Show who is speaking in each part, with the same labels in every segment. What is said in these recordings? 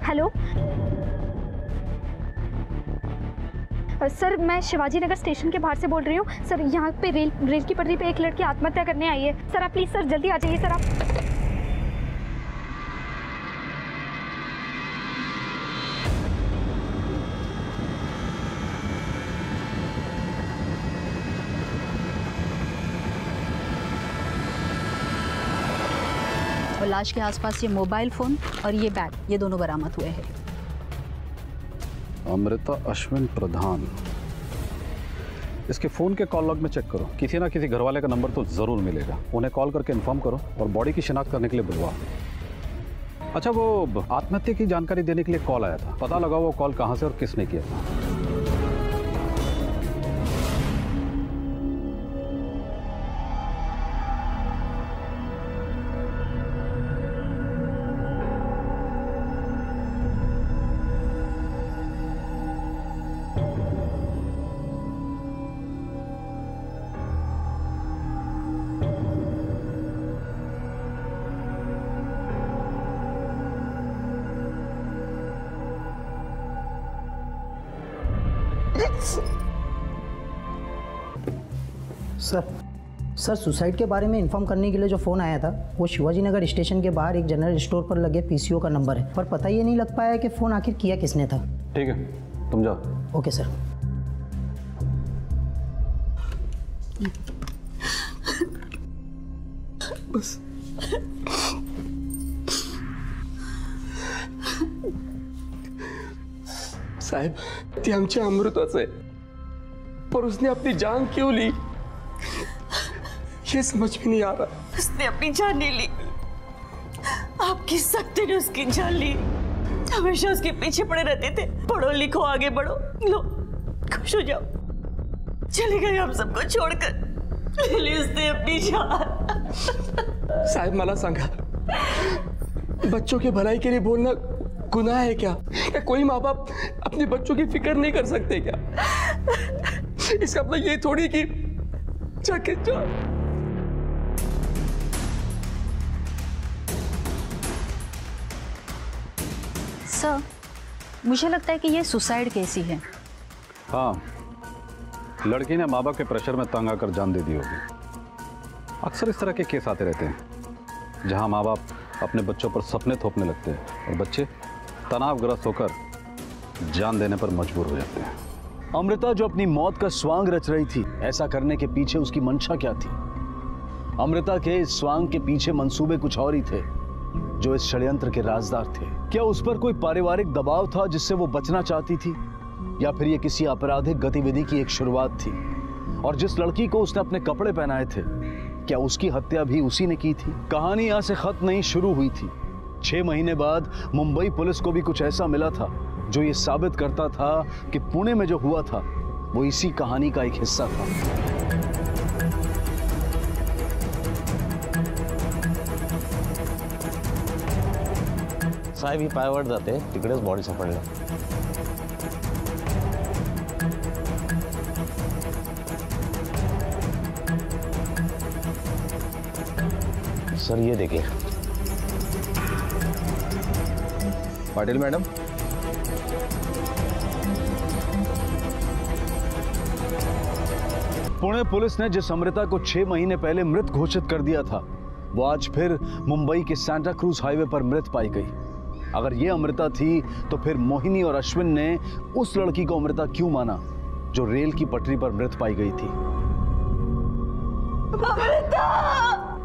Speaker 1: Hello sir, मैं Shivaji Nagar station के बाहर से बोल रही हूँ। सर, यहाँ पे रेल की पटरी पे एक लड़की आत्महत्या करने आई है। सर आप प्लीज़ सर जल्दी आ जाइए सर आप।
Speaker 2: और लाश के आसपास ये मोबाइल फ़ोन और ये बैग, ये दोनों बरामद हुए हैं।
Speaker 3: अमृता अश्विन प्रधान, इसके फ़ोन के कॉल लॉग में चेक करो, किसी ना किसी घरवाले का नंबर तो ज़रूर मिलेगा। उन्हें कॉल करके इन्फॉर्म करो और बॉडी की शिनाख्त करने के लिए बुलवाओ। अच्छा, वो आत्महत्या की जानकारी देने के लिए कॉल आया था, पता लगाओ वो कॉल कहाँ से और किसने किया था।
Speaker 4: सर सुसाइड के बारे में इन्फॉर्म करने के लिए जो फ़ोन आया था वो शिवाजी नगर स्टेशन के बाहर एक जनरल स्टोर पर लगे पीसीओ का नंबर है, पर पता ये नहीं लग पाया कि फ़ोन आखिर किया किसने था।
Speaker 3: ठीक है, तुम जाओ।
Speaker 4: Okay sir.
Speaker 5: बस साहेब, ती आमच्या अमृताचं आहे, पर उसने अपनी जान क्यों ली ये समझ में नहीं आ रहा।
Speaker 6: उसने अपनी जान नहीं ली, आपकी सख्ती ने उसकी जान ली। हमेशा उसके पीछे पड़े रहते थे, पढ़ो लिखो आगे बढ़ो, लो खुश हो जाओ। चले गए हम सबको छोड़कर, ले ली उसने अपनी जान।
Speaker 5: साहेब मला सांगा, बच्चों की भलाई के लिए बोलना गुनाह है क्या? क्या कोई माँ बाप अपने बच्चों की फिक्र नहीं कर सकते क्या? इसका मतलब ये थोड़ी कि जाके जा।
Speaker 2: सर, मुझे लगता है कि ये सुसाइड केस ही है।
Speaker 3: हाँ, लड़की ने माँ बाप के प्रेशर में तंग आकर जान दे दी होगी। अक्सर इस तरह के केस आते रहते हैं जहाँ माँ बाप अपने बच्चों पर सपने थोपने लगते हैं और बच्चे तनावग्रस्त होकर जान देने पर मजबूर हो जाते हैं।
Speaker 7: अमृता जो अपनी मौत का स्वांग रच रही थी, ऐसा करने के पीछे उसकी मंशा क्या थी? अमृता के इस स्वांग के पीछे मंसूबे कुछ और ही थे जो इस षड्यंत्र के राजदार थे। क्या उस पर कोई पारिवारिक दबाव था जिससे वो बचना चाहती थी, या फिर ये किसी आपराधिक गतिविधि की एक शुरुआत थी? और जिस लड़की को उसने अपने कपड़े पहनाए थे, क्या उसकी हत्या भी उसी ने की थी? कहानी यहाँ से खत्म नहीं शुरू हुई थी। 6 महीने बाद मुंबई पुलिस को भी कुछ ऐसा मिला था जो ये साबित करता था कि पुणे में जो हुआ था वो इसी कहानी का एक हिस्सा था।
Speaker 8: साहेब, ही पायावर जाते, तिकडेच बॉडी सापडला। सर ये देखिए।
Speaker 9: पाटिल मैडम,
Speaker 7: पुणे पुलिस ने जिस अमृता को 6 महीने पहले मृत घोषित कर दिया था, वो आज फिर मुंबई के सांता क्रूज हाईवे पर मृत पाई गई। अगर ये अमृता थी तो फिर मोहिनी और अश्विन ने उस लड़की को अमृता क्यों माना जो रेल की पटरी पर मृत पाई गई थी?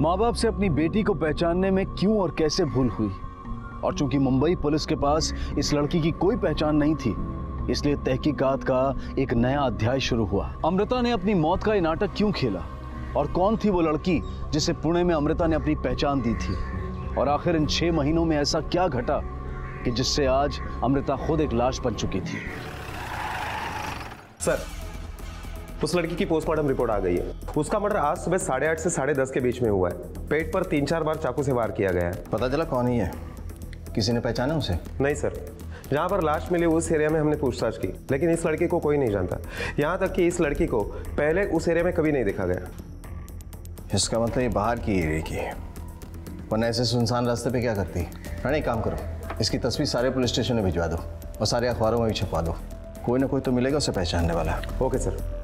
Speaker 7: माँ बाप से अपनी बेटी को पहचानने में क्यों और कैसे भूल हुई? और चूंकि मुंबई पुलिस के पास इस लड़की की कोई पहचान नहीं थी, इसलिए तहकीकात का एक नया अध्याय शुरू हुआ। अमृता ने अपनी मौत का ये नाटक क्यों खेला, और कौन थी वो लड़की जिसे पुणे में अमृता ने अपनी पहचान दी थी? और आखिर इन 6 महीनों में ऐसा क्या घटा कि जिससे आज अमृता खुद एक लाश बन चुकी थी?
Speaker 10: सर, उस लड़की की पोस्टमार्टम रिपोर्ट आ गई है। उसका मर्डर आज सुबह 8:30 से 10:30 के बीच में हुआ है। पेट पर 3-4 बार चाकू से वार किया गया है।
Speaker 9: पता चला कौन ही है? किसी ने पहचाना उसे?
Speaker 10: नहीं सर, जहाँ पर लाश मिली उस एरिया में हमने पूछताछ की, लेकिन इस लड़की को कोई नहीं जानता। यहाँ तक कि इस लड़की को पहले उस एरिया में कभी नहीं देखा गया।
Speaker 9: इसका मतलब ये बाहर की एरिया की है, वरना ऐसे सुनसान रास्ते पे क्या करती? हाँ, एक काम करो, इसकी तस्वीर सारे पुलिस स्टेशन में भिजवा दो और सारे अखबारों में भी छपवा दो। कोई ना कोई तो मिलेगा उसे पहचानने वाला।
Speaker 10: Okay sir.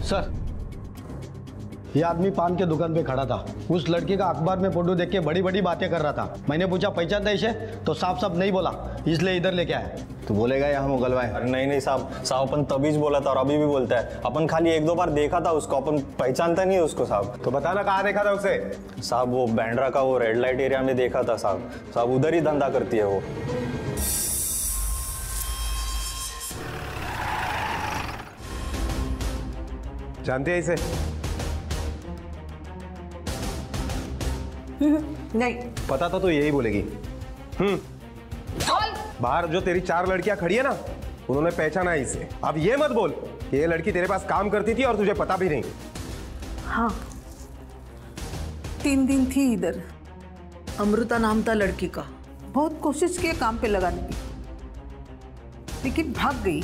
Speaker 11: सर, ये आदमी पान के दुकान पे खड़ा था। उस लड़की का अखबार में फोटो देख के बड़ी बड़ी बातें कर रहा था। मैंने पूछा पहचानता है इसे, तो साफ साफ नहीं बोला, इसलिए इधर लेके आया।
Speaker 9: तो बोलेगा या हम उगलवाएं?
Speaker 12: अरे नहीं साहब, अपन तभी बोला था और अभी भी बोलता है। अपन खाली एक दो बार देखा था उसको, अपन पहचानता नहीं है उसको साहब।
Speaker 10: तो बताना कहाँ देखा था उसे?
Speaker 12: साहब वो बैंड्रा का वो रेड लाइट एरिया में देखा था साहब उधर ही धंधा करती है वो।
Speaker 10: जानते हैं इसे?
Speaker 6: नहीं।
Speaker 10: पता था तो यही बोलेगी। बाहर जो तेरी 4 लड़कियां खड़ी है ना, उन्होंने पहचाना है इसे। अब ये मत बोल कि ये लड़की तेरे पास काम करती थी और तुझे पता भी नहीं।
Speaker 6: हाँ, 3 दिन थी इधर। अमृता नाम था लड़की का। बहुत कोशिश की काम पे लगाने की, लेकिन भाग गई।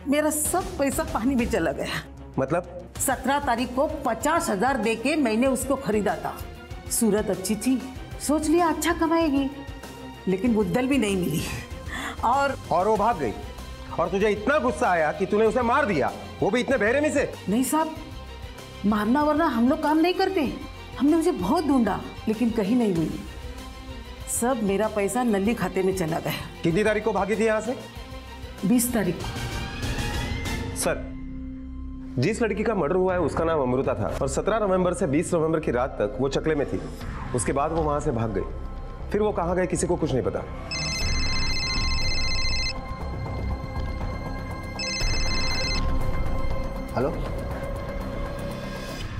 Speaker 6: मेरा सब पैसा पानी में चला गया।
Speaker 10: मतलब
Speaker 6: 17 तारीख को 50,000 देके मैंने उसको खरीदा था। सूरत अच्छी थी, सोच लिया अच्छा कमाएगी, लेकिन बुद्धल भी नहीं मिली और
Speaker 10: वो भाग गई। और तुझे इतना गुस्सा आया कि तूने उसे मार दिया, वो भी इतने बेरहमी से?
Speaker 6: नहीं साहब, मारना वरना हम लोग काम नहीं करते। हमने उसे बहुत ढूंढा, लेकिन कहीं नहीं मिली। सब मेरा पैसा नल्ली खाते में चला गया।
Speaker 10: कितनी तारीख को भागी थी यहाँ से?
Speaker 6: 20 तारीख को।
Speaker 10: सर, जिस लड़की का मर्डर हुआ है उसका नाम अमृता था और 17 नवंबर से 20 नवंबर की रात तक वो चकले में थी। उसके बाद वो वहां से भाग गई। फिर वो कहाँ गए किसी को कुछ नहीं पता।
Speaker 9: हेलो,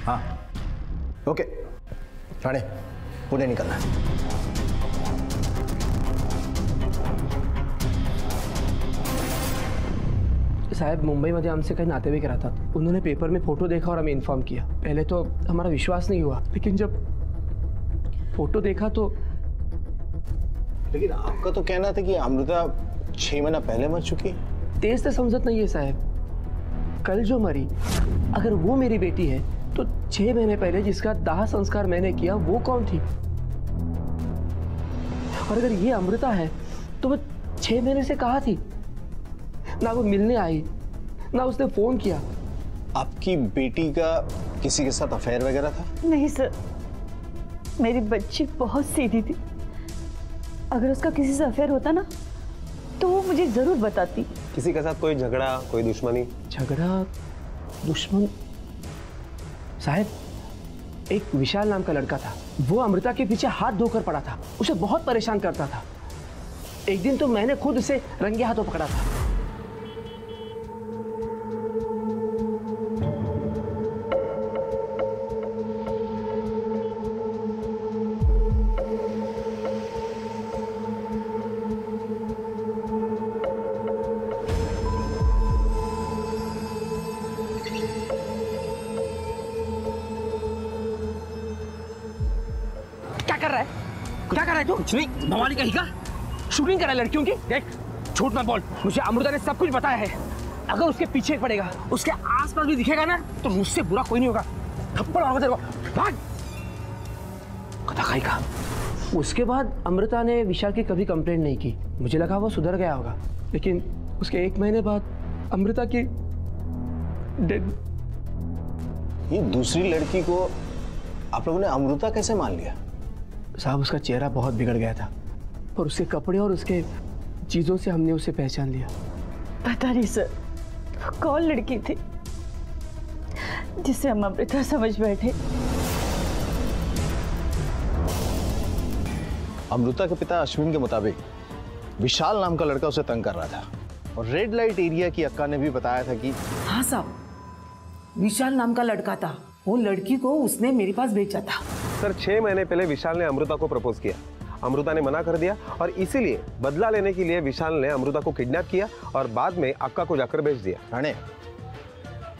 Speaker 9: हाँ ओके, राणे पुणे निकलना है।
Speaker 5: साहब, मुंबईमध्ये आमचे काही नातेवाईक राहतात। उन्होंने पेपर में फोटो देखा और हमें इन्फॉर्म किया। पहले तो हमारा विश्वास नहीं हुआ, लेकिन जब फोटो देखा तो।
Speaker 7: लेकिन आपका तो कहना था कि अमृता 6 महीना पहले मर चुकी है।
Speaker 5: तेज तो समझत नहीं है साहब। कल जो मरी, अगर वो मेरी बेटी है तो 6 महीने पहले जिसका दाह संस्कार मैंने किया वो कौन थी? और अगर ये अमृता है तो वो 6 महीने से कहाँ थी? ना वो मिलने आई, ना उसने फोन किया।
Speaker 7: आपकी बेटी का किसी के साथ अफेयर वगैरह था?
Speaker 6: नहीं सर, मेरी बच्ची बहुत सीधी थी। अगर उसका किसी से अफेयर होता ना तो वो मुझे जरूर बताती।
Speaker 10: किसी के साथ कोई झगड़ा, कोई दुश्मनी?
Speaker 5: झगड़ा, दुश्मन? साहब, एक विशाल नाम का लड़का था। वो अमृता के पीछे हाथ धोकर पड़ा था, उसे बहुत परेशान करता था। एक दिन तो मैंने खुद उसे रंगे हाथों पकड़ा था। क्या कर रहा है तू? कुछ नहीं, भवानी कहीं का शूटिंग करा लड़कियों की। देख, झूठ मत बोल, मुझे अमृता ने सब कुछ बताया है। अगर उसके पीछे पड़ेगा, उसके आसपास भी दिखेगा ना, तो मुझसे बुरा कोई नहीं होगा। थप्पड़ मारूंगा तेरे को। भाग। कथा खाई का। उसके बाद अमृता ने विशाल की कभी कंप्लेंट नहीं की। मुझे लगा वो सुधर गया होगा, लेकिन उसके 1 महीने बाद अमृता की डेड।
Speaker 7: ये दूसरी लड़की को आप लोगों ने अमृता कैसे मान लिया?
Speaker 5: साहब, उसका चेहरा बहुत बिगड़ गया था और उसके कपड़े और उसके चीजों से हमने उसे पहचान लिया।
Speaker 6: पता नहीं सर, कौन लड़की थी जिसे हम अमृता समझ बैठे।
Speaker 9: अमृता के पिता अश्विन के मुताबिक विशाल नाम का लड़का उसे तंग कर रहा था और रेड लाइट एरिया की अक्का ने भी बताया था कि
Speaker 6: हाँ साहब, विशाल नाम का लड़का था, वो लड़की को उसने मेरे पास भेजा था।
Speaker 10: सर 6 महीने पहले विशाल ने अमृता को प्रपोज किया, अमृता ने मना कर दिया और इसीलिए बदला लेने के लिए विशाल ने अमृता को किडनैप किया और बाद में अक्का को जाकर भेज दिया।
Speaker 9: राणे,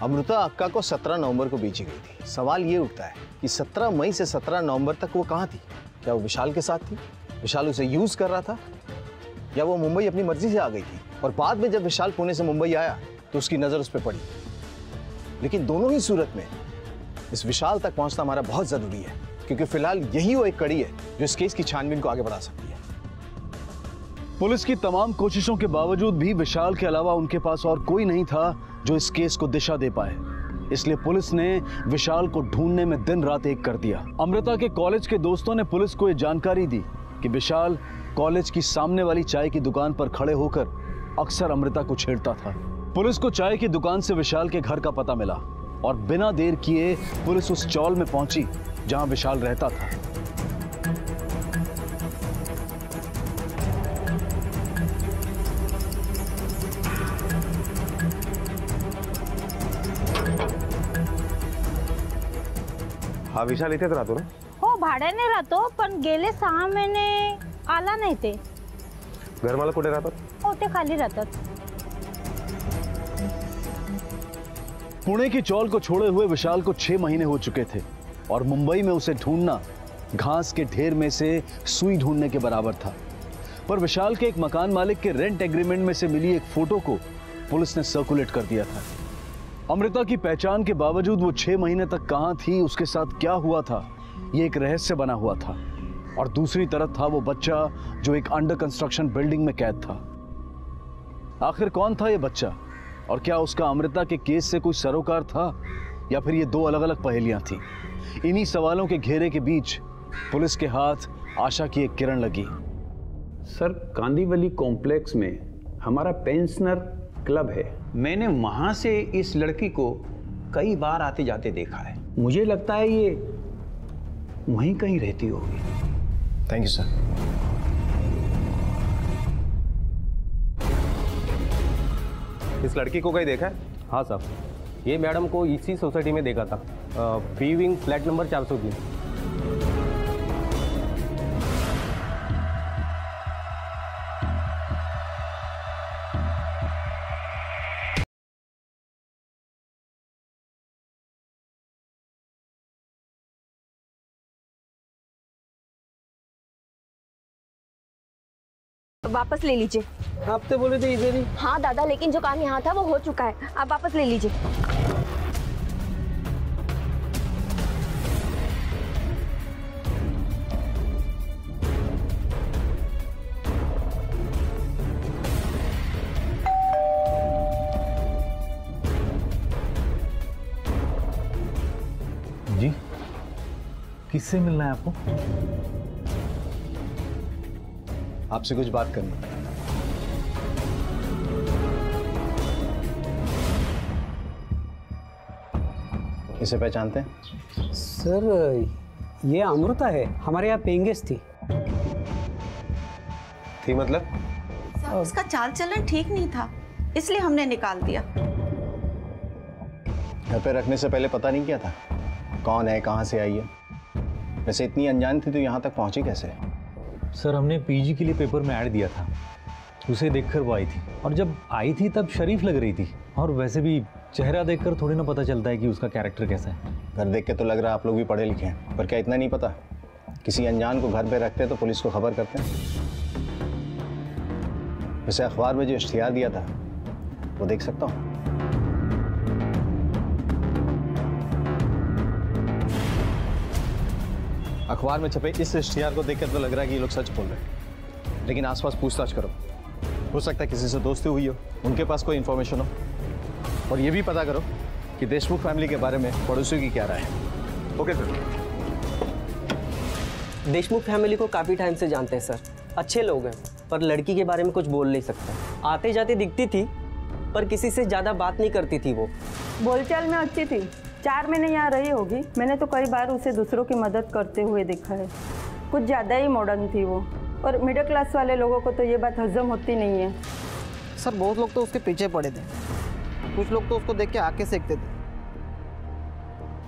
Speaker 9: अमृता अक्का को 17 नवंबर को बेची गई थी। सवाल ये उठता है कि 17 मई से 17 नवंबर तक वो कहाँ थी? क्या वो विशाल के साथ थी? विशाल उसे यूज कर रहा था या वो मुंबई अपनी मर्जी से आ गई थी और बाद में जब विशाल पुणे से मुंबई आया तो उसकी नजर उस पर पड़ी? लेकिन दोनों ही सूरत में इस विशाल तक पहुंचना हमारा बहुत जरूरी है, क्योंकि फिलहाल यही वो एक कड़ी है जो इस केस की छानबीन को आगे बढ़ा सकती है।
Speaker 7: पुलिस की तमाम कोशिशों के बावजूद भी विशाल के अलावा उनके पास और कोई नहीं था जो इस केस को दिशा दे पाए। इसलिए पुलिस ने विशाल को ढूंढने में दिन रात एक कर दिया। अमृता के कॉलेज के दोस्तों ने पुलिस को यह जानकारी दी कि विशाल कॉलेज की सामने वाली चाय की दुकान पर खड़े होकर अक्सर अमृता को छेड़ता था। पुलिस को चाय की दुकान से विशाल के घर का पता मिला और बिना देर किए पुलिस उस चौल में पहुंची जहां विशाल रहता था।
Speaker 10: हा विशाल इथेच राहतो ना?
Speaker 13: हो, भाड्याने राहतो, पण गेले 6 महिने आला नाही ते.
Speaker 10: घरमालक कुठे राहतात?
Speaker 13: हो, ते खाली राहतात.
Speaker 7: पुणे की चौल को छोड़े हुए विशाल को 6 महीने हो चुके थे और मुंबई में उसे ढूंढना घास के ढेर में से सुई ढूंढने के बराबर था। पर विशाल के एक मकान मालिक के रेंट एग्रीमेंट में से मिली एक फोटो को पुलिस ने सर्कुलेट कर दिया था। अमृता की पहचान के बावजूद वो 6 महीने तक कहां थी, उसके साथ क्या हुआ था, ये एक रहस्य बना हुआ था। और दूसरी तरफ था वो बच्चा जो एक अंडर कंस्ट्रक्शन बिल्डिंग में कैद था। आखिर कौन था ये बच्चा और क्या उसका अमृता के केस से कोई सरोकार था या फिर ये 2 अलग अलग पहेलियां थी? इन्हीं सवालों के घेरे के बीच पुलिस के हाथ आशा की एक किरण लगी।
Speaker 3: सर, कांदीवली कॉम्प्लेक्स में हमारा पेंशनर क्लब है। मैंने वहां से इस लड़की को कई बार आते जाते देखा है। मुझे लगता है ये वहीं कहीं रहती होगी।
Speaker 9: Thank you sir.
Speaker 10: इस लड़की को कहीं देखा है?
Speaker 14: हाँ साहब, ये मैडम को इसी सोसाइटी में देखा था, बी विंग फ्लैट नंबर 403।
Speaker 1: वापस ले लीजिए।
Speaker 14: आप तो बोले थे इधर ही।
Speaker 1: हाँ दादा, लेकिन जो काम यहाँ था वो हो चुका है, आप वापस ले लीजिए।
Speaker 15: जी, किससे मिलना है आपको?
Speaker 9: आपसे कुछ बात करनी है। इसे पहचानते हैं?
Speaker 16: सर, ये अमृता है, हमारे यहाँ पेइंग गेस्ट थी।
Speaker 10: मतलब?
Speaker 6: सर, उसका चाल चलन ठीक नहीं था, इसलिए हमने निकाल दिया।
Speaker 9: घर पे रखने से पहले पता नहीं किया था कौन है, कहाँ से आई है? वैसे इतनी अनजान थी तो यहाँ तक पहुँची कैसे?
Speaker 15: सर, हमने पीजी के लिए पेपर में ऐड दिया था, उसे देखकर वो आई थी और जब आई थी तब शरीफ लग रही थी। और वैसे भी चेहरा देखकर थोड़ी ना पता चलता है कि उसका कैरेक्टर कैसा है।
Speaker 9: घर देख के तो लग रहा है आप लोग भी पढ़े लिखे हैं, पर क्या इतना नहीं पता किसी अनजान को घर पे रखते तो पुलिस को खबर करते हैं? वैसे अखबार में जो इश्तिहार दिया था वो देख सकता हूँ? अखबार में छपे इस इश्तिहार को देखकर तो लग रहा है कि ये लोग सच बोल रहे हैं, लेकिन आसपास पूछताछ करो, हो सकता है किसी से दोस्ती हुई हो, उनके पास कोई इन्फॉर्मेशन हो। और ये भी पता करो कि देशमुख फैमिली के बारे में पड़ोसियों की क्या राय है।
Speaker 10: Okay sir.
Speaker 14: देशमुख फैमिली को काफ़ी टाइम से जानते हैं सर, अच्छे लोग हैं, पर लड़की के बारे में कुछ बोल नहीं सकते। आते जाते दिखती थी पर किसी से ज़्यादा बात नहीं करती थी। वो
Speaker 17: बोलचाल में अच्छी थी, 4 महीने यहाँ रही होगी। मैंने तो कई बार उसे दूसरों की मदद करते हुए देखा है। कुछ ज़्यादा ही मॉडर्न थी वो। और मिडिल क्लास वाले लोगों को तो ये बात हजम होती नहीं है।
Speaker 4: सर बहुत लोग तो उसके पीछे पड़े थे, कुछ लोग तो उसको देख के आके सेकते थे।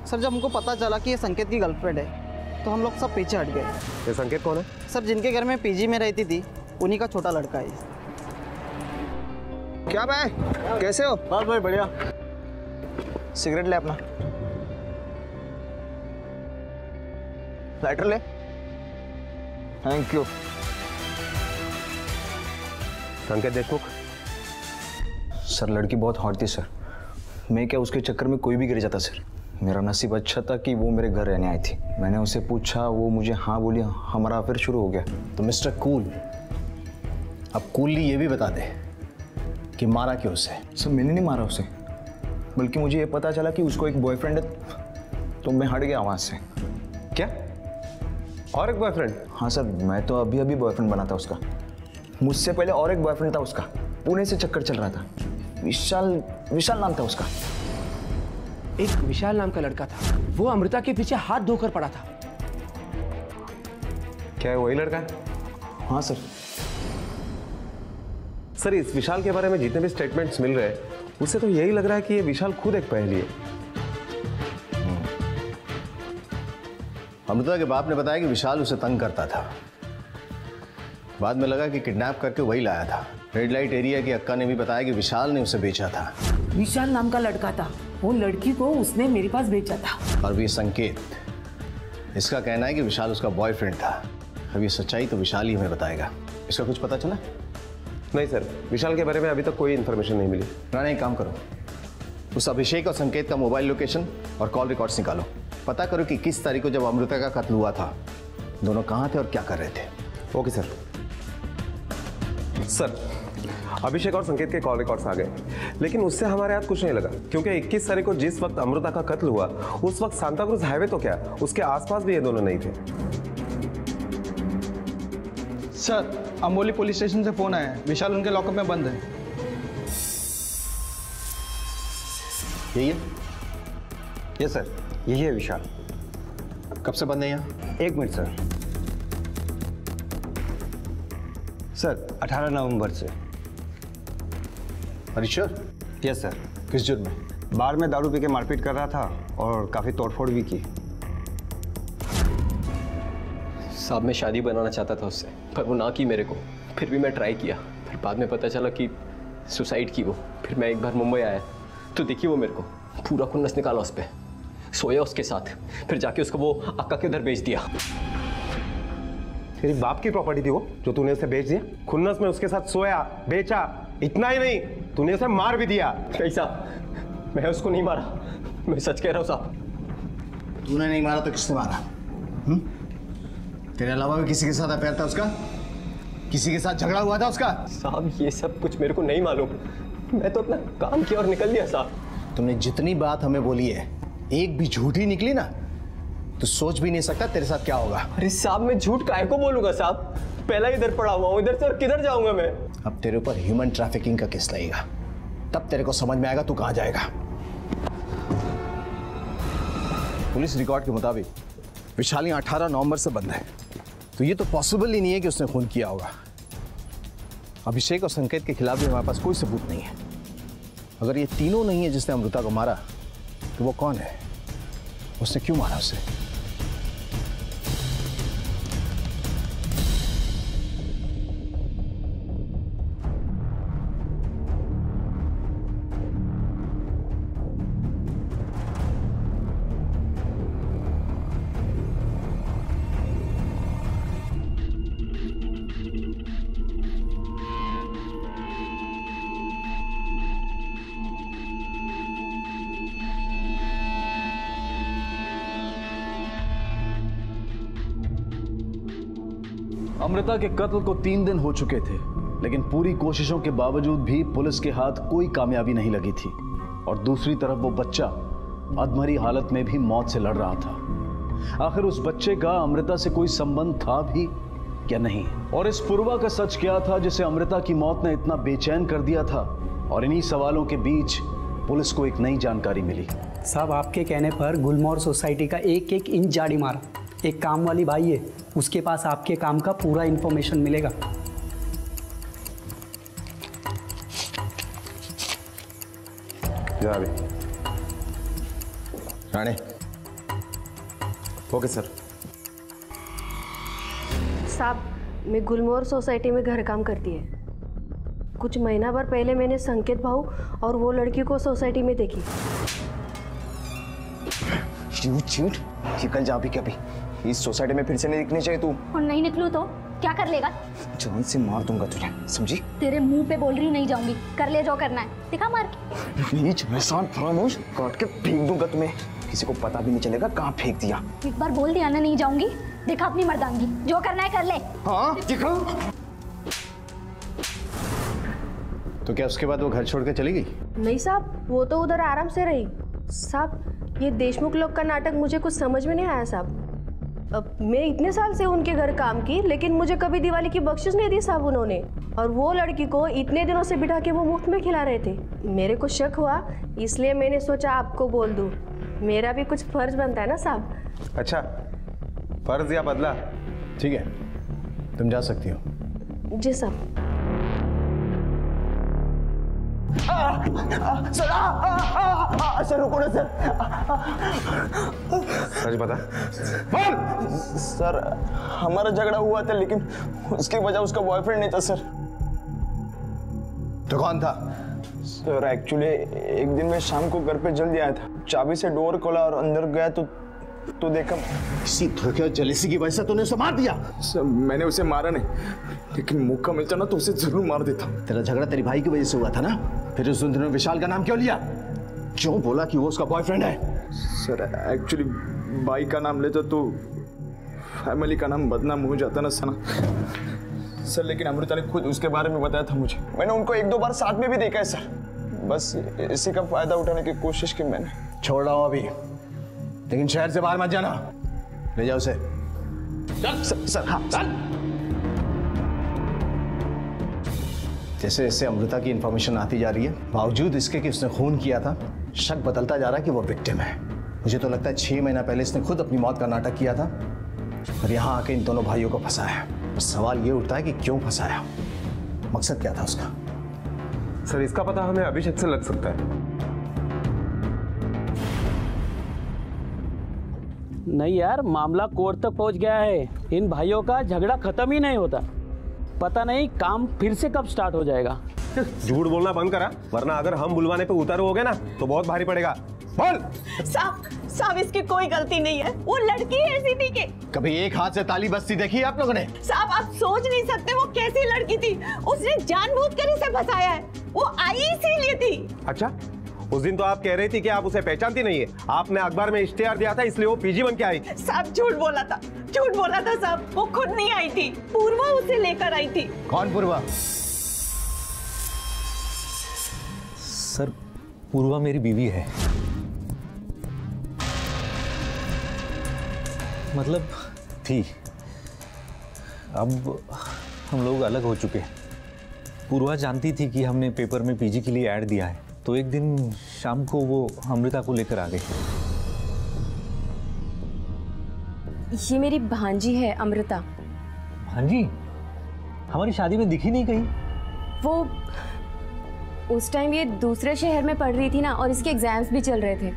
Speaker 4: सर जब हमको पता चला कि ये संकेत की गर्लफ्रेंड है तो हम लोग सब पीछे हट गए।
Speaker 10: ये संकेत कौन है?
Speaker 4: सर जिनके घर में पीजी में रहती थी उन्हीं का छोटा लड़का है।
Speaker 9: क्या भाई, कैसे हो?
Speaker 12: बस भाई बढ़िया।
Speaker 9: सिगरेट ले अपना। लाइटर ले। Thank you.
Speaker 10: संकेत देशमुख।
Speaker 12: सर लड़की बहुत हॉट थी सर, मैं क्या उसके चक्कर में कोई भी गिर जाता सर। मेरा नसीब अच्छा था कि वो मेरे घर रहने आई थी। मैंने उसे पूछा, वो मुझे हाँ बोली, हमारा अफेयर शुरू हो गया।
Speaker 9: तो मिस्टर कूल, अब कूलली ये भी बता दे कि मारा क्यों उसे?
Speaker 12: सर मैंने नहीं मारा उसे, बल्कि मुझे ये पता चला कि उसको एक बॉयफ्रेंड है, तो मैं हट गया वहाँ से।
Speaker 10: क्या? और एक बॉयफ्रेंड?
Speaker 12: हाँ सर, मैं तो अभी अभी बॉयफ्रेंड बना था उसका। मुझसे पहले और एक बॉयफ्रेंड था उसका, पुणे से चक्कर चल रहा था। विशाल नाम था उसका।
Speaker 5: एक विशाल नाम का लड़का था, वो अमृता के पीछे हाथ धोकर पड़ा था।
Speaker 10: क्या है वही लड़का है?
Speaker 12: हाँ सर।
Speaker 10: सर इस विशाल के बारे में जितने भी स्टेटमेंट्स मिल रहे हैं उससे तो यही लग रहा है कि ये विशाल खुद एक पहेली है।
Speaker 9: अमृता के बाप ने बताया कि विशाल उसे तंग करता था, बाद में लगा कि किडनैप करके वही लाया था। रेड लाइट एरिया की अक्का ने भी बताया कि विशाल ने उसे बेचा था।
Speaker 6: विशाल नाम का लड़का था, वो लड़की को उसने मेरे पास बेचा था।
Speaker 9: और ये संकेत, इसका कहना है कि विशाल उसका बॉयफ्रेंड था। अब ये सच्चाई तो विशाल ही हमें बताएगा। इसका कुछ पता चला?
Speaker 10: नहीं सर, विशाल के बारे में अभी तक कोई इन्फॉर्मेशन नहीं मिली।
Speaker 9: राणा एक काम करो, उस अभिषेक और संकेत का मोबाइल लोकेशन और कॉल रिकॉर्ड्स निकालो। पता करो कि किस तारीख को जब अमृता का कत्ल हुआ था दोनों कहाँ थे और क्या कर रहे थे।
Speaker 10: Okay sir. सर अभिषेक और संकेत के कॉल रिकॉर्ड्स आ गए, लेकिन उससे हमारे हाथ कुछ नहीं लगा, क्योंकि 21 तारीख को जिस वक्त अमृता का कत्ल हुआ उस वक्त सांता क्रूज हाईवे तो क्या उसके आसपास भी ये दोनों नहीं थे।
Speaker 11: सर अम्बोली पुलिस स्टेशन से फोन आया है, विशाल उनके लॉकअप में बंद है।
Speaker 9: यही है?
Speaker 16: यस सर, यही है विशाल।
Speaker 9: कब से बंद है यहाँ?
Speaker 16: 1 मिनट सर। सर 18 नवंबर से।
Speaker 9: श्योर?
Speaker 16: Yes sir.
Speaker 9: किस जुर्म में?
Speaker 16: बार में दारू पी के मारपीट कर रहा था और काफ़ी तोड़फोड़ भी की।
Speaker 14: साहब मैं शादी बनाना चाहता था उससे, पर वो ना की मेरे को। फिर भी मैं ट्राई किया, फिर बाद में पता चला कि सुसाइड की वो। फिर मैं एक बार मुंबई आया तो देखी वो मेरे को पूरा खुन्नस निकाला उस पर, सोया उसके साथ, फिर जाके उसको वो अक्का के उधर बेच दिया।
Speaker 10: तेरी बाप की प्रॉपर्टी थी वो जो तूने उसे बेच दिया? खुन्नस में उसके साथ सोया, बेचा, इतना ही नहीं तूने उसे मार भी दिया।
Speaker 14: कैसा? मैं उसको नहीं मारा, मैं सच कह रहा हूँ साहब।
Speaker 9: तूने नहीं मारा तो किसने मारा? तेरे अलावा भी किसी के साथ अफेयर था उसका? किसी के साथ झगड़ा हुआ था उसका?
Speaker 14: साहब ये सब कुछ मेरे को नहीं मालूम, मैं तो अपना काम किया और निकल लिया साहब।
Speaker 9: तुमने जितनी बात हमें बोली है एक भी झूठी निकली ना तो सोच भी नहीं सकता तेरे साथ क्या होगा।
Speaker 14: अरे साहब मैं झूठ काहे को बोलूंगा साहब, पहला इधर पड़ा हुआ हूँ, इधर से और किधर जाऊंगा मैं?
Speaker 9: अब तेरे ऊपर ह्यूमन ट्रैफिकिंग का केस लगेगा, तब तेरे को समझ में आएगा तू कहां जाएगा। पुलिस रिकॉर्ड के मुताबिक विशाल 18 नवंबर से बंद है, तो ये तो पॉसिबल ही नहीं है कि उसने खून किया होगा। अभिषेक और संकेत के खिलाफ भी हमारे पास कोई सबूत नहीं है। अगर ये तीनों नहीं है जिसने अमृता को मारा तो वो कौन है? उसने क्यों मारा उसे?
Speaker 7: अमृता के कत्ल को 3 दिन हो चुके थे, लेकिन पूरी कोशिशों के बावजूद भी पुलिस के हाथ कोई कामयाबी नहीं लगी थी। और दूसरी तरफ वो बच्चा अधमरी हालत में भी मौत से लड़ रहा था। आखिर उस बच्चे का अमृता से कोई संबंध था भी या नहीं? और इस पूर्वा का सच क्या था जिसे अमृता की मौत ने इतना बेचैन कर दिया था? और इन्हीं सवालों के बीच पुलिस को एक नई जानकारी मिली।
Speaker 16: साहब आपके कहने पर गुलमोहर सोसाइटी का एक इंच झाड़ी मारा, एक काम वाली भाई है, उसके पास आपके काम का पूरा इन्फॉर्मेशन मिलेगा।
Speaker 10: जा अभी।
Speaker 9: राणे।
Speaker 10: Okay sir.
Speaker 18: साहब, मैं गुलमोहर सोसाइटी में घर काम करती है। कुछ महीना भर पहले मैंने संकेत भाऊ और वो लड़की को सोसाइटी में देखी।
Speaker 12: निकल जा अभी क्या भी, इस सोसाइटी में फिर से नहीं दिखनी चाहिए तू।
Speaker 1: और नहीं निकलूं तो क्या कर लेगा?
Speaker 12: जान से मार दूंगा तुझे, समझी?
Speaker 1: तेरे मुंह पे बोल रही हूँ, नहीं जाऊंगी। कर ले जो करना है, दिखा मार के।
Speaker 12: नीच में सांप खामोश, काट के फेंक दूंगा तुम्हें, किसी को पता भी नहीं चलेगा कहाँ फेंक दिया।
Speaker 1: एक बार बोल दिया ना नहीं जाऊंगी, देखा अपनी मर्दानगी, जो करना है कर ले।
Speaker 12: हाँ दिखा।
Speaker 9: तो क्या उसके बाद वो घर छोड़ के चली गई?
Speaker 18: नहीं साहब, वो तो उधर आराम से रही। साहब, ये देशमुख लोग का नाटक मुझे कुछ समझ में नहीं आया साहब। अब मैं इतने साल से उनके घर काम की, लेकिन मुझे कभी दिवाली की बख्शिश नहीं दी साहब उन्होंने। और वो लड़की को इतने दिनों से बिठा के वो मुफ्त में खिला रहे थे। मेरे को शक हुआ, इसलिए मैंने सोचा आपको बोल दूं। मेरा भी कुछ फर्ज बनता है ना साहब।
Speaker 10: अच्छा, फर्ज या बदला?
Speaker 9: ठीक है, तुम जा सकती हो।
Speaker 18: जी साहब।
Speaker 12: सर रुको ना सर।
Speaker 10: सच बता।
Speaker 12: सर हमारा झगड़ा हुआ था, लेकिन उसकी वजह उसका बॉयफ्रेंड नहीं था सर।
Speaker 9: तो कौन था?
Speaker 12: सर एक्चुअली एक दिन मैं शाम को घर पे जल्दी आया था, चाबी से डोर खोला और अंदर गया तो देखा
Speaker 9: इसी धोखे और जलेसी की वजह से तूने उसे मार दिया।
Speaker 12: सर मैंने उसे मारा नहीं, लेकिन मौका मिलता ना तो उसे जरूर मार देता।
Speaker 9: तेरा झगड़ा तेरी भाई की वजह से हुआ था ना? फिर उस दिन विशाल का नाम क्यों लिया? क्यों बोला कि वो उसका बॉयफ्रेंड है?
Speaker 12: सर एक्चुअली भाई का नाम लेता तो फैमिली का नाम बदनाम हो जाता ना सना। सर लेकिन अमृता ने खुद उसके बारे में बताया था मुझे। मैंने उनको एक दो बार साथ में भी देखा है सर। बस इसी का फायदा उठाने की कोशिश की मैंने।
Speaker 9: छोड़ रहा हूं अभी, लेकिन शहर से बाहर मत जाना। ले जाओ उसे।
Speaker 12: चल सर। हाँ चल।
Speaker 9: जैसे जैसे अमृता की इंफॉर्मेशन आती जा रही है, बावजूद इसके कि उसने खून किया था, शक बदलता जा रहा है कि वो विक्टिम है। मुझे तो लगता है 6 महीना पहले इसने खुद अपनी मौत का नाटक किया था और यहाँ आके इन दोनों भाइयों को फंसाया। सवाल ये उठता है कि क्यों फंसाया, मकसद क्या था उसका?
Speaker 10: सर इसका पता हमें अभिषेक से लग सकता है।
Speaker 19: नहीं यार, मामला कोर्ट तक पहुंच गया है। इन भाइयों का झगड़ा खत्म ही नहीं होता। पता नहीं काम फिर से कब स्टार्ट हो जाएगा।
Speaker 10: झूठ बोलना बंद करा, वरना अगर हम बुलवाने पे उतर हो गए ना तो बहुत भारी पड़ेगा। बोल।
Speaker 6: साहब इसकी कोई गलती नहीं है, वो लड़की ऐसी थी कि
Speaker 9: कभी एक हाथ से ताली बजती देखी है आप लोगों ने?
Speaker 6: साहब आप सोच नहीं सकते वो कैसी लड़की थी। उसने जानबूझकर इसे फंसाया है, वो आई इसीलिए थी।
Speaker 10: अच्छा, उस दिन तो आप कह रही थी कि आप उसे पहचानती नहीं है। आपने अखबार में इश्तेहार दिया था इसलिए वो पीजी बन के आई।
Speaker 6: साहब झूठ बोला था साहब। वो खुद नहीं आई थी, पूर्वा उसे लेकर आई थी।
Speaker 9: कौन पूर्वा?
Speaker 15: सर पूर्वा मेरी बीवी है। मतलब थी, अब हम लोग अलग हो चुके हैं। पूर्वा जानती थी कि हमने पेपर में पीजी के लिए ऐड दिया है, तो एक दिन शाम को वो अमृता को लेकर आ गई।
Speaker 18: ये मेरी भांजी है अमृता।
Speaker 15: भांजी? हमारी शादी में दिखी नहीं कहीं।
Speaker 18: वो उस टाइम ये दूसरे शहर में पढ़ रही थी ना, और इसके एग्जाम्स भी चल रहे थे,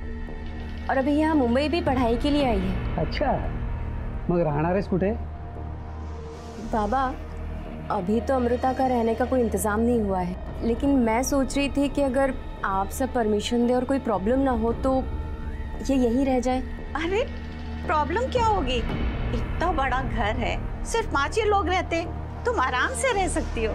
Speaker 18: और अभी यहाँ मुंबई भी पढ़ाई के लिए आई है।
Speaker 16: अच्छा, मग राहणारेस कुठे?
Speaker 18: बाबा अभी तो अमृता का रहने का कोई इंतज़ाम नहीं हुआ है, लेकिन मैं सोच रही थी कि अगर आप सब परमिशन दे और कोई प्रॉब्लम ना हो तो ये यहीं रह जाए।
Speaker 6: अरे प्रॉब्लम क्या होगी, इतना बड़ा घर है, सिर्फ 5 ही लोग रहते, तुम आराम से रह सकती हो।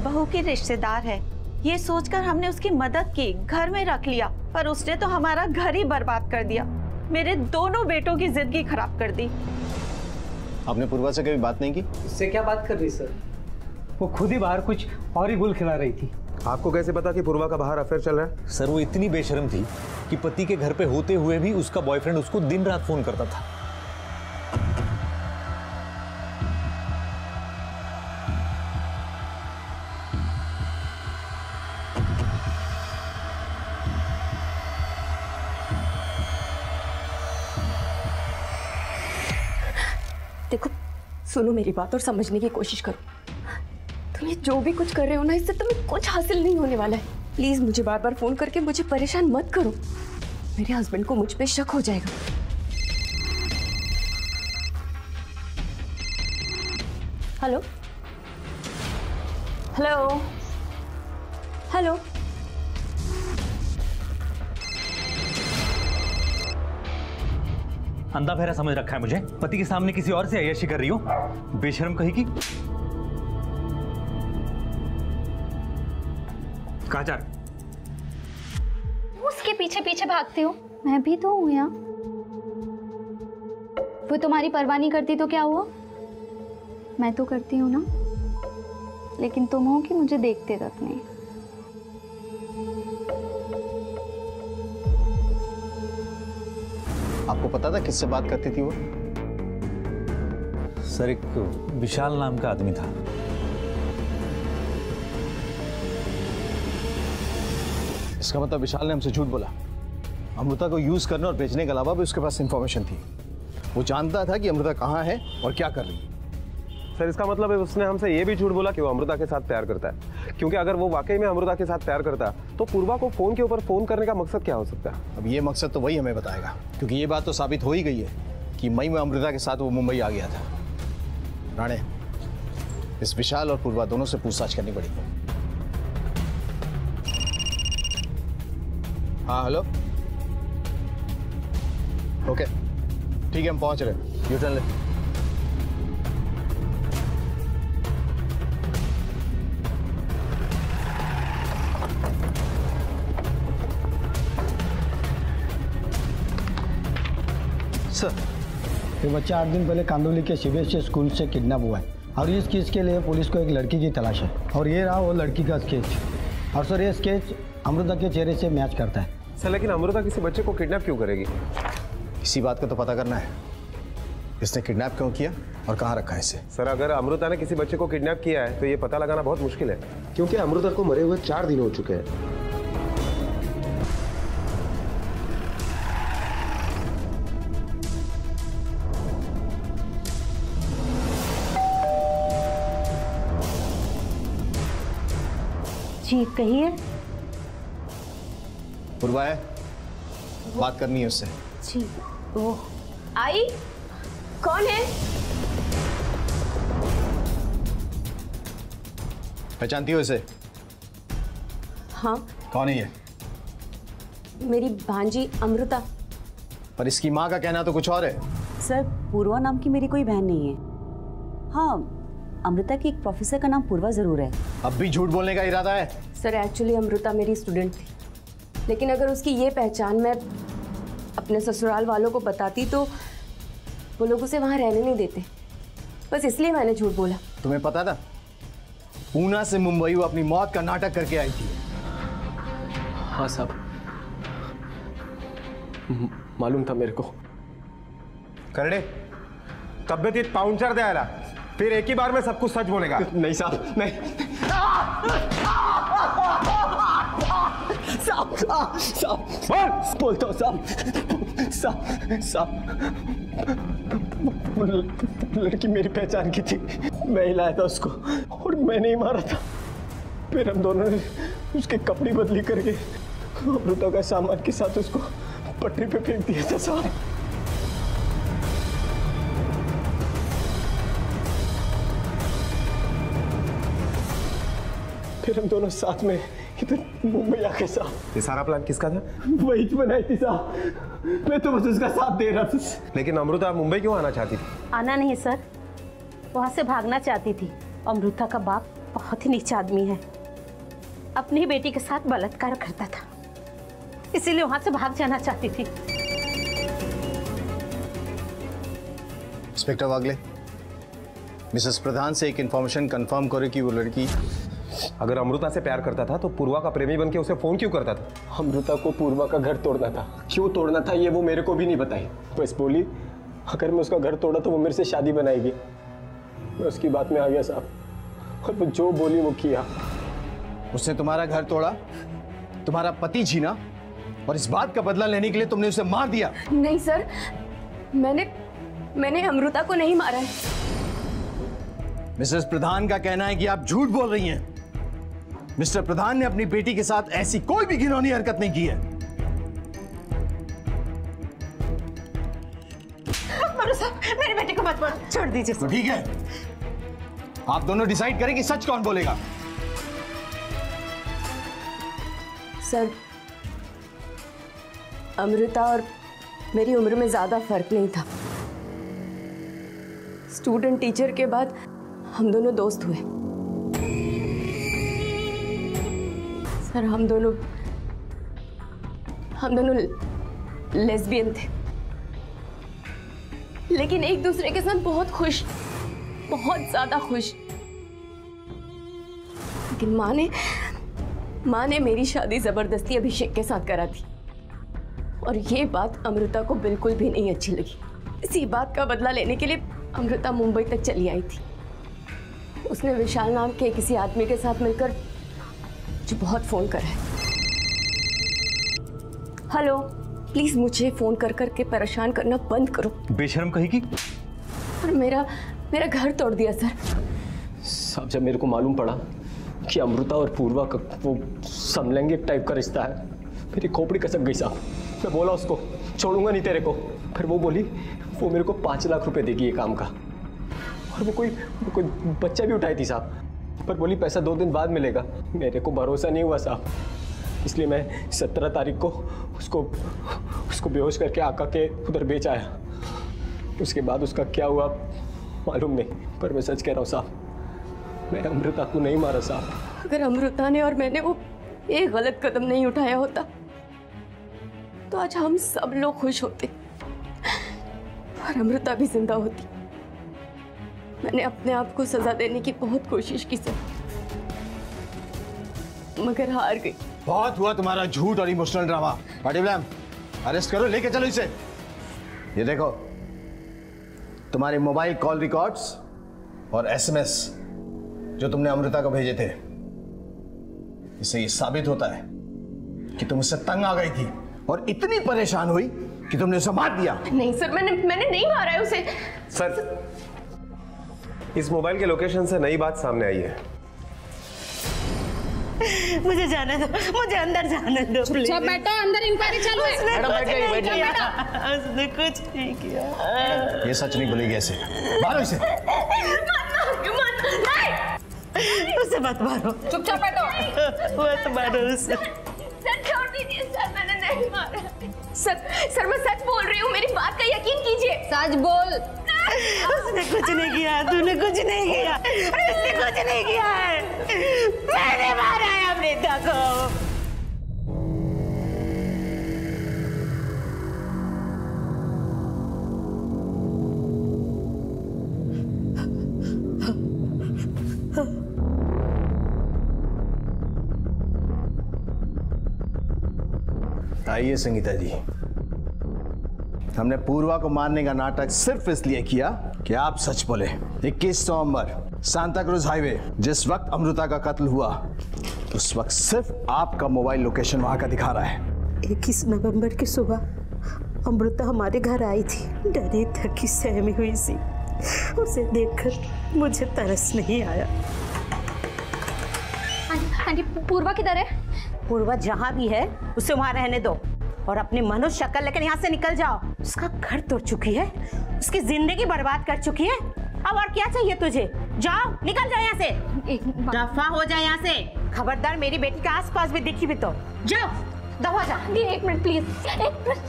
Speaker 6: बहू की रिश्तेदार है, ये सोचकर हमने उसकी मदद की, घर में रख लिया, पर उसने तो हमारा घर ही बर्बाद कर दिया, मेरे दोनों बेटों की जिंदगी खराब कर दी।
Speaker 9: आपने पूर्वा से कभी बात नहीं की?
Speaker 16: इससे क्या बात कर रही सर? वो खुद ही बाहर कुछ और ही गुल खिला रही थी।
Speaker 10: आपको कैसे पता कि पूर्वा का बाहर अफेयर चल रहा है?
Speaker 15: सर वो इतनी बेशर्म थी कि पति के घर पे होते हुए भी उसका बॉयफ्रेंड उसको दिन रात फोन करता था।
Speaker 20: देखो सुनो मेरी बात और समझने की कोशिश करो। तुम ये जो भी कुछ कर रहे हो ना, इससे तुम्हें कुछ हासिल नहीं होने वाला है। प्लीज मुझे बार बार फोन करके मुझे परेशान मत करो, मेरे हस्बैंड को मुझ पे शक हो जाएगा। Hello hello hello.
Speaker 15: अंधा फेरा समझ रखा है मुझे, पति के सामने किसी और से अय्याशी कर रही हो, बेशर्म कहेगी। कहाँ जा रहे?
Speaker 1: उसके पीछे पीछे भागते हो, मैं भी तो हूं यहाँ। वो तुम्हारी परवाह नहीं करती तो क्या हुआ? मैं तो करती हूँ ना, लेकिन तुम हो कि मुझे देखते तक नहीं।
Speaker 9: आपको पता था किससे बात करती थी वो?
Speaker 15: सर एक विशाल नाम का आदमी था।
Speaker 9: इसका मतलब विशाल ने हमसे झूठ बोला। अमृता को यूज करने और बेचने के अलावा भी उसके पास इंफॉर्मेशन थी। वो जानता था कि अमृता कहाँ है और क्या कर रही है।
Speaker 10: सर इसका मतलब है उसने हमसे ये भी झूठ बोला कि वो अमृता के साथ प्यार करता है, क्योंकि अगर वो वाकई में अमृता के साथ प्यार करता तो पूर्वा को फोन के ऊपर फोन करने का मकसद क्या हो सकता है?
Speaker 9: अब ये मकसद तो वही हमें बताएगा, क्योंकि ये बात तो साबित हो ही गई है कि मई में अमृता के साथ वो मुंबई आ गया था। राणे, इस विशाल और पूर्वा दोनों से पूछताछ करनी पड़ेगी। हाँ हेलो, ओके ठीक है, हम पहुंच रहे हैं। यू टर्न ले।
Speaker 11: ये बच्चा 8 दिन पहले कांदोली के सीबीएसई स्कूल से किडनैप हुआ है और इस केस के लिए पुलिस को एक लड़की की तलाश है। और ये रहा वो लड़की का स्केच। और सर ये स्केच अमृता के चेहरे से मैच करता है।
Speaker 10: सर लेकिन अमृता किसी बच्चे को किडनैप क्यों करेगी?
Speaker 9: इसी बात का तो पता करना है, इसने किडनैप क्यों किया और कहाँ रखा है इसे।
Speaker 10: सर अगर अमृता ने किसी बच्चे को किडनैप किया है तो ये पता लगाना बहुत मुश्किल है, क्योंकि अमृता को मरे हुए 4 दिन हो चुके हैं।
Speaker 13: जी कहिए।
Speaker 9: पूर्वा है, बात करनी है उससे।
Speaker 13: जी वो
Speaker 20: आई, कौन है?
Speaker 9: पहचानती हो इसे?
Speaker 20: हाँ।
Speaker 9: कौन है ये?
Speaker 20: मेरी भांजी अमृता।
Speaker 9: पर इसकी माँ का कहना तो कुछ और है।
Speaker 6: सर पूर्वा नाम की मेरी कोई बहन नहीं है। हाँ, अमृता की एक प्रोफेसर का नाम पूर्वा जरूर है।
Speaker 9: अब भी झूठ बोलने का इरादा है?
Speaker 20: सर एक्चुअली अमृता मेरी स्टूडेंट थी, लेकिन अगर उसकी ये पहचान मैं अपने ससुराल वालों को बताती तो वो लोग उसे वहाँ रहने नहीं देते। बस इसलिए मैंने झूठ बोला।
Speaker 9: तुम्हें पता था पूना से मुंबई वो अपनी मौत का नाटक करके आई थी?
Speaker 14: हाँ साहब, मालूम था मेरे को।
Speaker 10: करड़े तब्येत पाउंचर द्यायला, फिर एक ही बार में सब कुछ सच बोलेगा।
Speaker 14: नहीं साहब, नहीं। साहब बोलता हूँ साहब, लड़की मेरी पहचान की थी, मैं ही लाया था उसको और मैंने ही मारा था। फिर हम दोनों ने उसके कपड़े बदली करके अमृता का सामान के साथ उसको पटरी पे फेंक दिया था साहब। फिर हम दोनों साथ में इधर मुंबई आ गए साहब।
Speaker 10: ये सारा प्लान किसका था?
Speaker 14: वही बनाई थी साहब, मैं तो बस उसका साथ दे रहा था।
Speaker 10: लेकिन अमृता मुंबई क्यों आना चाहती थी?
Speaker 13: आना नहीं सर, वहाँ से भागना चाहती थी। अमृता का बाप बहुत ही नीच आदमी है, अपनी ही बेटी के साथ बलात्कार करता था, इसीलिए वहाँ से भाग जाना चाहती थी।
Speaker 9: इंस्पेक्टर वागले, मिसेस प्रधान से एक इंफॉर्मेशन कंफर्म करो कि वो लड़की
Speaker 10: अगर अमृता से प्यार करता था तो पूर्वा का प्रेमी बनके उसे फोन क्यों करता था?
Speaker 14: अमृता को पूर्वा का घर तोड़ना था, क्यों तोड़ना था ये वो मेरे को भी नहीं बताई। बस बोली अगर मैं उसका घर तोड़ा तो वो मेरे से शादी बनाएगी। मैं उसकी बात में आ गया साहब, और वो जो बोली वो किया।
Speaker 9: उसने तुम्हारा घर तोड़ा, तुम्हारा पति छीना, और इस बात का बदला लेने के लिए तुमने उसे मार दिया।
Speaker 20: नहीं सर, मैंने अमृता को नहीं मारा है।
Speaker 9: मिसेस प्रधान का कहना है कि आप झूठ बोल रही हैं। मिस्टर प्रधान ने अपनी बेटी के साथ ऐसी कोई भी घिनौनी हरकत नहीं की है।
Speaker 6: मेरे बेटे को मत बोल, छोड़ दीजिए।
Speaker 9: तो ठीक है, आप दोनों डिसाइड करें कि सच कौन बोलेगा।
Speaker 20: सर, अमृता और मेरी उम्र में ज्यादा फर्क नहीं था। स्टूडेंट टीचर के बाद हम दोनों दोस्त हुए। सर, हम दोनों लेस्बियन थे, लेकिन एक दूसरे के साथ बहुत खुश, बहुत ज्यादा खुश। लेकिन माँ ने मेरी शादी जबरदस्ती अभिषेक के साथ करा थी, और ये बात अमृता को बिल्कुल भी नहीं अच्छी लगी। इसी बात का बदला लेने के लिए अमृता मुंबई तक चली आई थी। उसने विशाल नाम के किसी आदमी के साथ मिलकर जो बहुत फोन करा है। हेलो, प्लीज मुझे फोन कर करके परेशान करना बंद करो।
Speaker 15: बेशर्म कहेगी।
Speaker 20: और मेरा घर तोड़ दिया सर।
Speaker 14: साहब, जब मेरे को मालूम पड़ा कि अमृता और पूर्वा का वो समलैंगिक टाइप का रिश्ता है, मेरी खोपड़ी कसक गई साहब। मैं बोला उसको छोड़ूंगा नहीं तेरे को, फिर वो बोली वो मेरे को 5 लाख रुपए देगी ये काम का, और वो कोई बच्चा भी उठाई थी साहब, पर बोली पैसा 2 दिन बाद मिलेगा। मेरे को भरोसा नहीं हुआ साहब, इसलिए मैं 17 तारीख को उसको बेहोश करके आका के उधर बेच आया। उसके बाद उसका क्या हुआ मालूम नहीं, पर मैं सच कह रहा हूँ साहब, मैं अमृता को नहीं मारा साहब।
Speaker 20: अगर अमृता ने और मैंने वो एक गलत कदम नहीं उठाया होता तो आज हम सब लोग खुश होते और अमृता भी जिंदा होती। मैंने अपने आप को सजा देने की बहुत कोशिश की सर, मगर हार गई।
Speaker 9: बहुत हुआ तुम्हारा झूठ और इमोशनल ड्रामा। पाटिल, अरेस्ट करो, लेके चलो इसे। ये देखो, तुम्हारे मोबाइल कॉल रिकॉर्ड्स और एसएमएस जो तुमने अमृता को भेजे थे, इससे ये साबित होता है कि तुम उससे तंग आ गई थी और इतनी परेशान हुई कि तुमने उसे मार दिया।
Speaker 20: नहीं सर, मैंने नहीं मारा है उसे।
Speaker 10: सर, इस मोबाइल के लोकेशन से नई बात सामने आई है।
Speaker 6: मुझे जाने दो, मुझे अंदर जाने दो।
Speaker 13: चुपचाप बैठो, अंदर इंक्वायरी चालू है।
Speaker 6: उसने कुछ नहीं किया।
Speaker 9: ये सच नहीं बोलेगी ऐसे। मारो इसे।
Speaker 6: उसे मत मारो।
Speaker 13: चुपचाप बैठो।
Speaker 6: मत मारो उसे।
Speaker 20: सर छोड़ दीजिए सर, मैंने नहीं मारा। सर मैं सच बोल रही हूँ, मेरी बात का यकीन कीजिए।
Speaker 13: सच बोल।
Speaker 6: उसने कुछ नहीं किया, तूने कुछ नहीं किया, उसने कुछ नहीं किया है। मैंने मारा है अमृता को।
Speaker 9: आइए संगीता जी, हमने पूर्वा को मारने का नाटक सिर्फ इसलिए किया कि आप सच बोले। 21 नवंबर सांता क्रूज हाईवे जिस वक्त अमृता का कत्ल हुआ, उस वक्त सिर्फ आपका मोबाइल लोकेशन वहां का दिखा रहा है।
Speaker 6: 21 नवंबर की सुबह अमृता हमारे घर आई थी, डरी थकी सहमी हुई सी। उसे देखकर मुझे तरस नहीं आया।
Speaker 1: आंटी, पूर्वा किधर है?
Speaker 13: पूर्वा जहाँ भी है उसे वहाँ रहने दो और अपनी मनुष्य शक्ल लेकर यहाँ से निकल जाओ। उसका घर तोड़ चुकी है, उसकी जिंदगी बर्बाद कर चुकी है। अब और क्या चाहिए तुझे? जाओ, निकल जाओ यहाँ से, दफा हो जाए यहाँ से। खबरदार मेरी बेटी के आसपास भी दिखी भी तो जाओ, दफा जा।
Speaker 1: 1 मिनट प्लीज, 1 मिनट।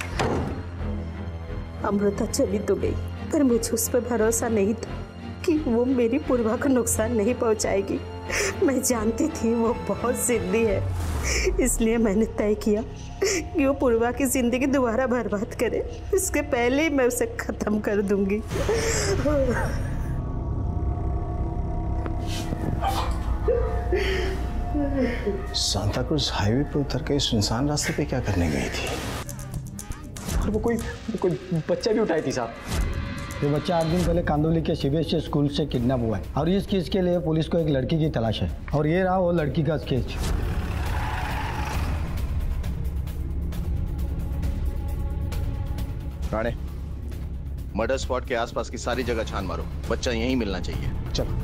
Speaker 6: अमृता चली तो गई, पर मुझे उस पर भरोसा नहीं था कि वो मेरी पूर्वा को नुकसान नहीं पहुंचाएगी। मैं जानती थी वो बहुत जिद्दी है, इसलिए मैंने तय किया कि वो पूर्वा की जिंदगी दोबारा बर्बाद करे, इसके पहले ही मैं उसे खत्म कर दूंगी।
Speaker 9: सांता क्रूज हाईवे पर उतर के सुनसान रास्ते पे क्या करने गई थी?
Speaker 14: और वो कोई बच्चा भी उठाई थी साहब।
Speaker 11: ये बच्चा 8 दिन पहले कांदोली के सीबीएसई स्कूल से किडनैप हुआ है और इस केस के लिए पुलिस को एक लड़की की तलाश है, और ये रहा वो लड़की का स्केच।
Speaker 9: राणे, मर्डर स्पॉट के आसपास की सारी जगह छान मारो, बच्चा यहीं मिलना चाहिए।
Speaker 7: चलो।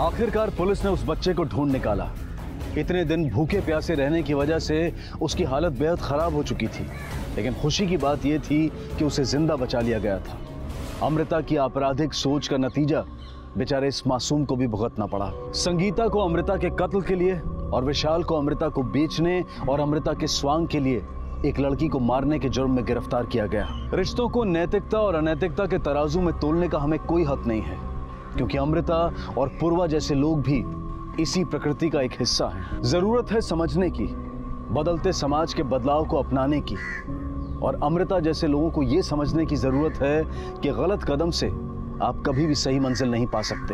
Speaker 7: आखिरकार पुलिस ने उस बच्चे को ढूंढ निकाला। इतने दिन भूखे प्यासे रहने की वजह से उसकी हालत बेहद खराब हो चुकी थी, लेकिन खुशी की बात यह थी कि उसे जिंदा बचा लिया गया था। अमृता की आपराधिक सोच का नतीजा बेचारे इस मासूम को भी भुगतना पड़ा। संगीता को अमृता के कत्ल के लिए और विशाल को अमृता को बेचने और अमृता के स्वांग के लिए एक लड़की को मारने के जुर्म में गिरफ्तार किया गया। रिश्तों को नैतिकता और अनैतिकता के तराजू में तोलने का हमें कोई हक नहीं है, क्योंकि अमृता और पूर्वा जैसे लोग भी इसी प्रकृति का एक हिस्सा हैं। जरूरत है समझने की, बदलते समाज के बदलाव को अपनाने की, और अमृता जैसे लोगों को यह समझने की जरूरत है कि गलत कदम से आप कभी भी सही मंजिल नहीं पा सकते।